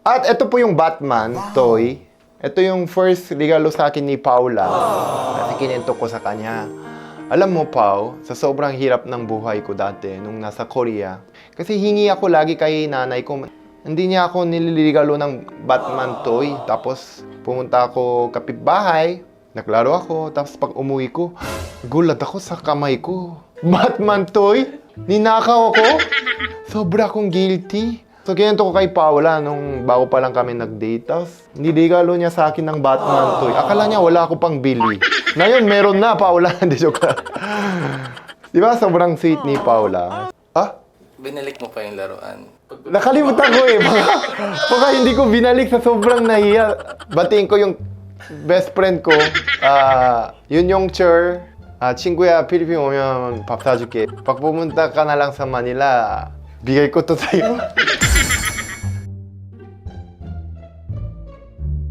At ito po yung Batman toy. Ito yung first regalo sa akin ni Paula. Kasi kinento ko sa kanya. Alam mo, Pao, sa sobrang hirap ng buhay ko dati nung nasa Korea. Kasi hingi ako lagi kay nanay ko. Hindi niya ako nililigalo ng Batman toy. Tapos pumunta ako kapitbahay. Naglaro ako. Tapos pag umuwi ko, gulat ako sa kamay ko. Batman toy? Ninakaw ako? Sobra akong guilty. So, kinento ko kay Paula nung bago pa lang kami nag-date. Tapos, niligalo niya sa akin ng Batman toy. Akala niya wala ako pang bili. Ngayon, meron na, Paula. Hindi joke lang. Di ba? Sobrang sweet ni Paula. Ah? Binalik mo pa yung laruan. Nakalimutan ko eh. Baka hindi ko binalik sa sobrang nahiya. Batiin ko yung best friend ko. Yun yung Chur. 친구야, 필리핀 오면 밥 사줄게. pag pumunta ka na lang sa Manila, bigay ko to sa'yo.